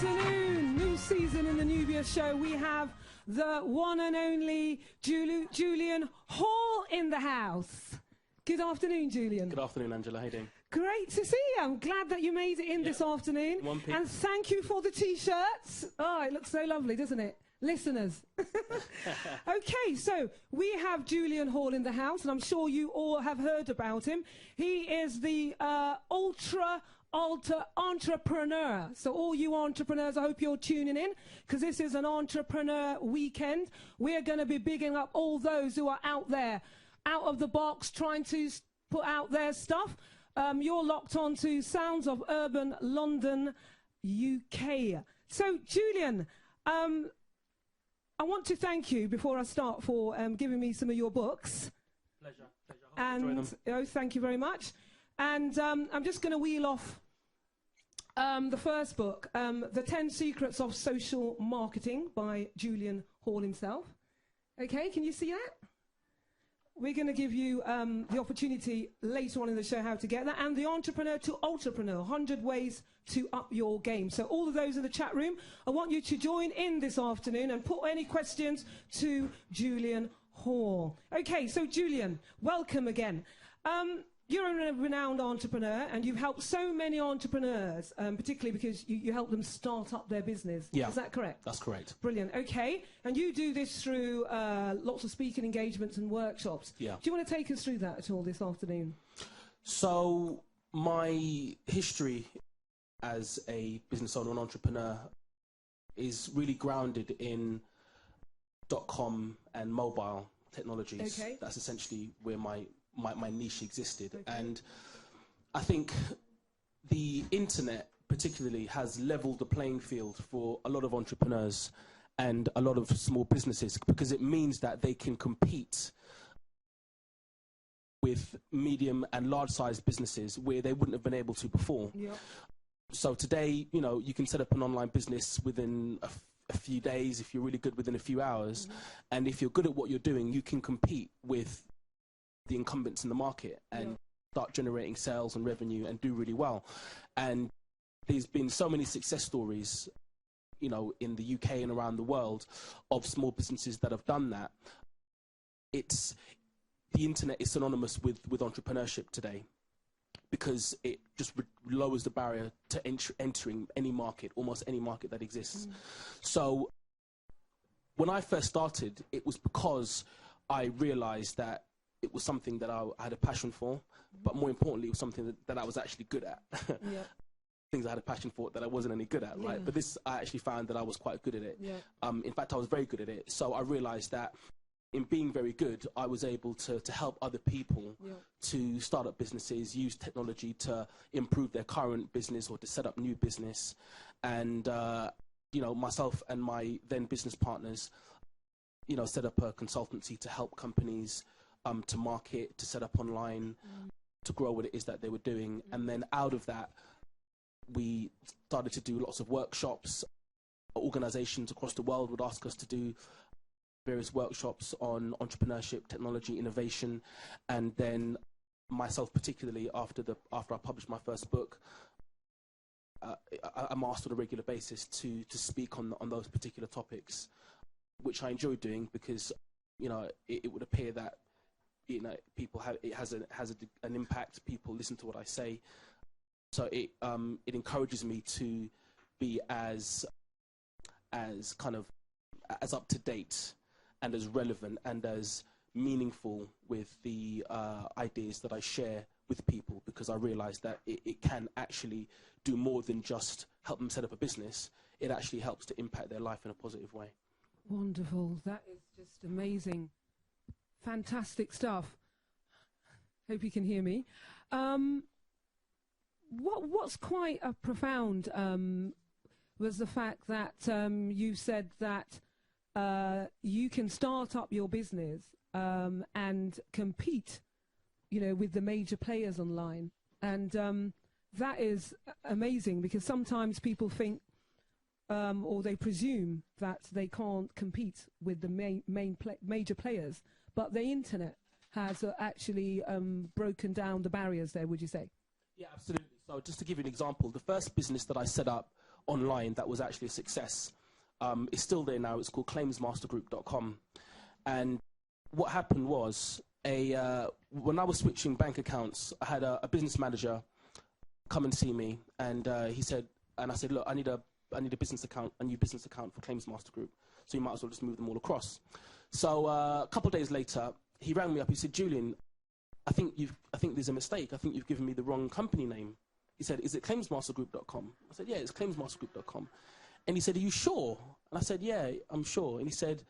afternoon. New season in the Nubia show. We have the one and only Julian Hall in the house. Good afternoon, Julian. Good afternoon, Angela. How you doing? Great to see you. I'm glad that you made it in this afternoon. And thank you for the T-shirts. Oh, it looks so lovely, doesn't it? Listeners. Okay, so we have Julian Hall in the house, and I'm sure you all have heard about him. He is the ultra entrepreneur. So all you entrepreneurs, I hope you're tuning in, because this is an entrepreneur weekend. We're going to be bigging up all those who are out there, out of the box, trying to put out their stuff. You're locked on to Sounds of Urban London, UK. So, Julian, I want to thank you before I start for giving me some of your books. Pleasure. And thank you very much. And I'm just going to wheel off the first book, The 10 Secrets of Social Marketing by Julian Hall himself. Okay, can you see that? We're going to give you the opportunity later on in the show how to get that. And the Entrepreneur to Ultrapreneur, 100 Ways to Up Your Game. So all of those in the chat room, I want you to join in this afternoon and put any questions to Julian Hall. Okay, so Julian, welcome again. You're a renowned entrepreneur, and you've helped so many entrepreneurs, particularly because you help them start up their business. Yeah. Is that correct? That's correct. Brilliant. Okay. And you do this through lots of speaking engagements and workshops. Yeah. Do you want to take us through that at all this afternoon? So my history as a business owner and entrepreneur is really grounded in .com and mobile technologies. Okay. That's essentially where my niche existed. Okay. And I think the internet particularly has leveled the playing field for a lot of entrepreneurs and a lot of small businesses, because it means that they can compete with medium and large-sized businesses where they wouldn't have been able to before. Yep. So today, you know, you can set up an online business within a few days, if you're really good, within a few hours. Mm-hmm. And if you're good at what you're doing, you can compete with the incumbents in the market and start generating sales and revenue and do really well. And there's been so many success stories, you know, in the UK and around the world of small businesses that have done that. The internet is synonymous with entrepreneurship today, because it just lowers the barrier to entering any market, almost any market that exists. So when I first started, it was because I realized that it was something that I had a passion for, but more importantly, it was something that I was actually good at. Yeah. Things I had a passion for that I wasn't any good at, right? Yeah. But this, I actually found that I was quite good at it. Yeah. In fact, I was very good at it. So I realized that in being very good, I was able to help other people to start up businesses, use technology to improve their current business or to set up new business. And, you know, myself and my then business partners, you know, set up a consultancy to help companies to market, to set up online, to grow what it is that they were doing. And then out of that, we started to do lots of workshops. Organizations across the world would ask us to do various workshops on entrepreneurship, technology, innovation. And then myself particularly, after I published my first book, I'm asked on a regular basis to speak on those particular topics, which I enjoy doing, because, you know, it would appear that, you know, it has an impact. People listen to what I say, so it encourages me to be as kind of as up to date and as relevant and as meaningful with the ideas that I share with people, because I realize that it can actually do more than just help them set up a business. It actually helps to impact their life in a positive way. Wonderful. That is just amazing. Fantastic stuff. Hope you can hear me. What's quite profound was the fact that you said that you can start up your business and compete, you know, with the major players online. And that is amazing, because sometimes people think or they presume that they can't compete with the major players. But the internet has actually broken down the barriers there, would you say? Yeah, absolutely. So just to give you an example, the first business that I set up online that was actually a success. It's still there now. It's called claimsmastergroup.com. And what happened was, when I was switching bank accounts, I had a business manager come and see me, and he said, and I said, look, I need a business account, a new business account for Claims Master Group, so you might as well just move them all across. So a couple of days later, he rang me up. He said, Julian, I think there's a mistake. I think you've given me the wrong company name. He said, is it claimsmastergroup.com? I said, yeah, it's claimsmastergroup.com. And he said, are you sure? And I said, yeah, I'm sure. And he said,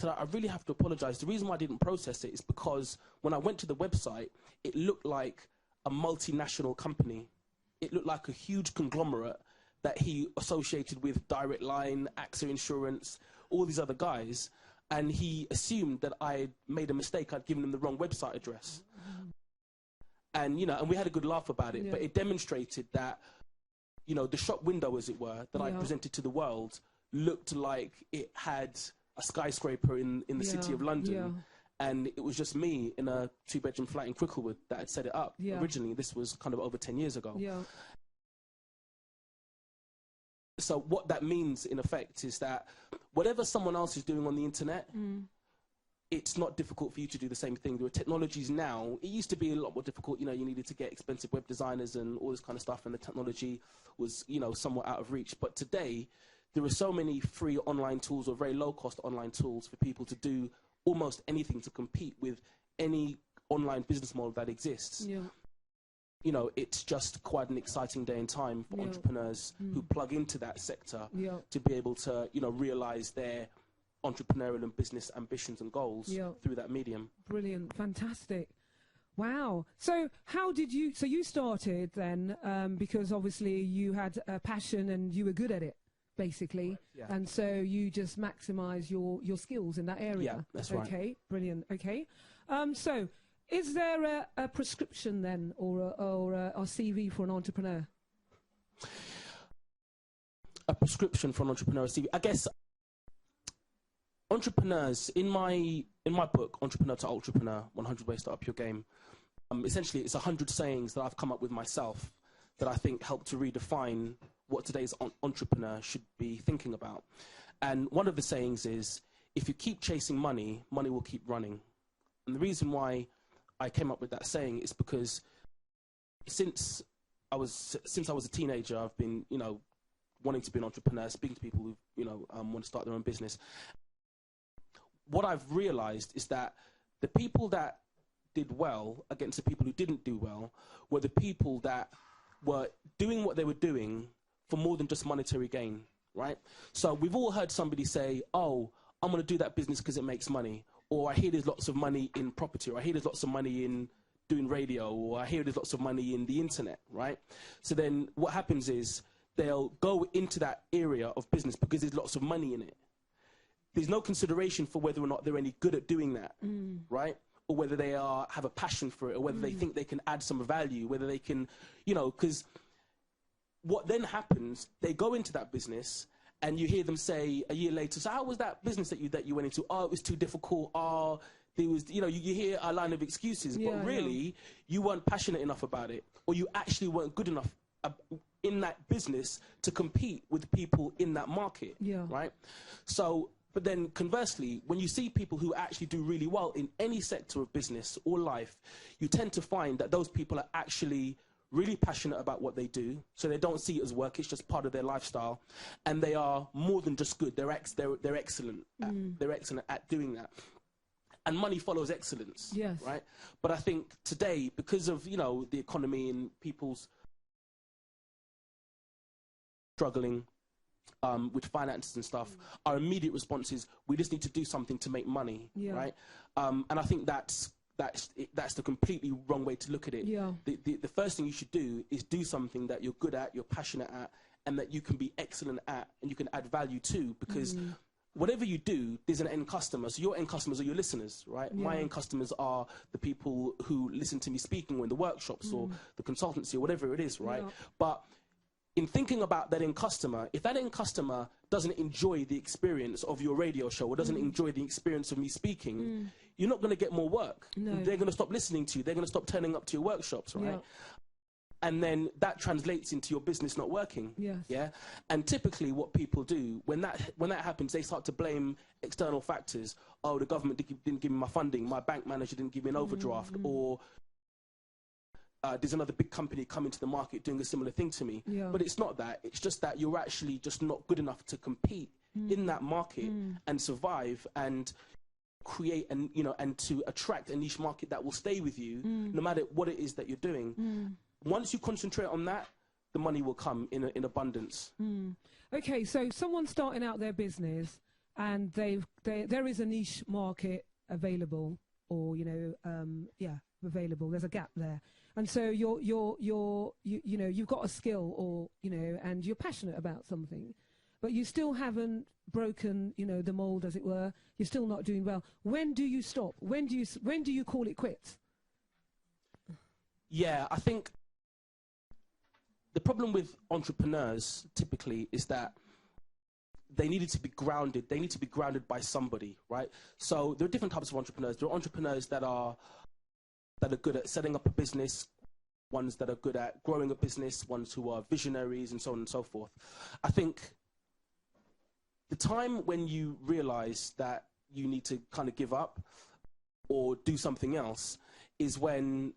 I really have to apologize. The reason why I didn't process it is because when I went to the website, it looked like a multinational company. It looked like a huge conglomerate that he associated with Direct Line, AXA Insurance, all these other guys. And he assumed that I had made a mistake. I'd given him the wrong website address. And, you know, and we had a good laugh about it, but it demonstrated that, you know, the shop window, as it were, that I presented to the world looked like it had a skyscraper in the city of London. And it was just me in a 2-bedroom flat in Cricklewood that had set it up. Originally, this was kind of over 10 years ago. So what that means, in effect, is that whatever someone else is doing on the internet, it's not difficult for you to do the same thing. There are technologies now. It used to be a lot more difficult. You know, you needed to get expensive web designers and all this kind of stuff, and the technology was, you know, somewhat out of reach. But today, there are so many free online tools or very low-cost online tools for people to do almost anything to compete with any online business model that exists. You know, it's just quite an exciting day and time for entrepreneurs who plug into that sector to be able to, you know, realize their entrepreneurial and business ambitions and goals through that medium. Brilliant. Fantastic. Wow. So how did you, so you started then, because obviously you had a passion and you were good at it, basically. Right. And so you just maximize your skills in that area. Yeah, that's right. Okay. Brilliant. Okay. So is there a prescription then, or a CV for an entrepreneur? A prescription for an entrepreneur CV. I guess entrepreneurs, in my book, Entrepreneur to Ultrapreneur, 100 Ways to Up Your Game, essentially it's 100 sayings that I've come up with myself that I think help to redefine what today's entrepreneur should be thinking about. And one of the sayings is, if you keep chasing money, money will keep running. And the reason why I came up with that saying is because since I was a teenager, I've been, you know, wanting to be an entrepreneur, speaking to people who, you know, want to start their own business. What I've realized is that the people that did well against the people who didn't do well were the people that were doing what they were doing for more than just monetary gain, right? So we've all heard somebody say, oh, I'm going to do that business because it makes money. Or I hear there's lots of money in property, or I hear there's lots of money in doing radio, or I hear there's lots of money in the internet, right? So then what happens is they'll go into that area of business because there's lots of money in it. There's no consideration for whether or not they're any good at doing that, right? Or whether they have a passion for it, or whether they think they can add some value, whether they can, you know, because what then happens, they go into that business and you hear them say a year later, so how was that business that you went into? Oh, it was too difficult. Oh, there was, you know, you hear a line of excuses, but really you weren't passionate enough about it, or you actually weren't good enough in that business to compete with people in that market, right? So, but then conversely, when you see people who actually do really well in any sector of business or life, you tend to find that those people are actually really passionate about what they do, so they don't see it as work, it's just part of their lifestyle, and they are more than just good, they're excellent they're excellent at doing that. And money follows excellence, right? But I think today, because of, you know, the economy and people's struggling with finances and stuff, our immediate response is, we just need to do something to make money, right? And I think that's the completely wrong way to look at it. The first thing you should do is do something that you're good at, you're passionate at, and that you can be excellent at, and you can add value to, because whatever you do, there's an end customer. So your end customers are your listeners, right? My end customers are the people who listen to me speaking, or in the workshops, or the consultancy, or whatever it is, right? But in thinking about that end customer, if that end customer doesn't enjoy the experience of your radio show, or doesn't enjoy the experience of me speaking, you're not going to get more work. They're going to stop listening to you. They're going to stop turning up to your workshops, right? And then that translates into your business not working. Yes. Yeah. And typically what people do when that happens, they start to blame external factors. Oh, the government didn't give me my funding, my bank manager didn't give me an overdraft, or there's another big company coming to the market doing a similar thing to me. Yeah. But it's not that. It's just that you're actually just not good enough to compete in that market and survive and create and and to attract a niche market that will stay with you no matter what it is that you're doing. Once you concentrate on that, the money will come in abundance. Okay, so someone's starting out their business and there is a niche market available, or available. There's a gap there, and so you've got a skill, or and you're passionate about something, but you still haven't broken the mold, as it were. You're still not doing well. When do you stop? When do you call it quits? Yeah, I think the problem with entrepreneurs typically is that they needed to be grounded. They need to be grounded by somebody, right? So there are different types of entrepreneurs. There are entrepreneurs that are good at setting up a business, ones that are good at growing a business, ones who are visionaries, and so on and so forth. I think the time when you realize that you need to kind of give up or do something else is when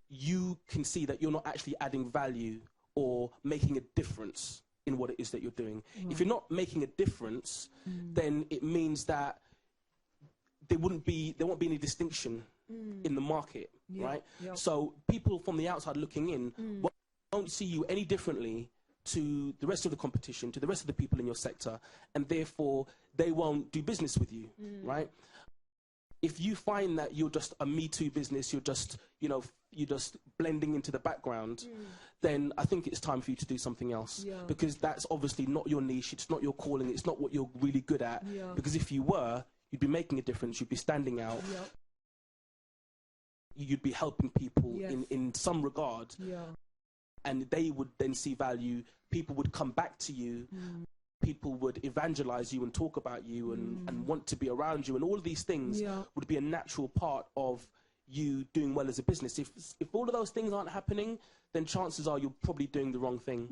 you can see that you're not actually adding value or making a difference in what it is that you're doing. If you're not making a difference, then it means that there won't be any distinction in the market, right? Yep. So people from the outside looking in won't see you any differently to the rest of the competition, to the rest of the people in your sector, and therefore they won't do business with you, right? If you find that you're just a Me Too business, you're just blending into the background, then I think it's time for you to do something else, because that's obviously not your niche, it's not your calling, it's not what you're really good at, because if you were, you'd be making a difference, you'd be standing out, you'd be helping people in some regard, and they would then see value, people would come back to you, people would evangelize you and talk about you and want to be around you, and all of these things would be a natural part of you doing well as a business. If all of those things aren't happening, then chances are you're probably doing the wrong thing.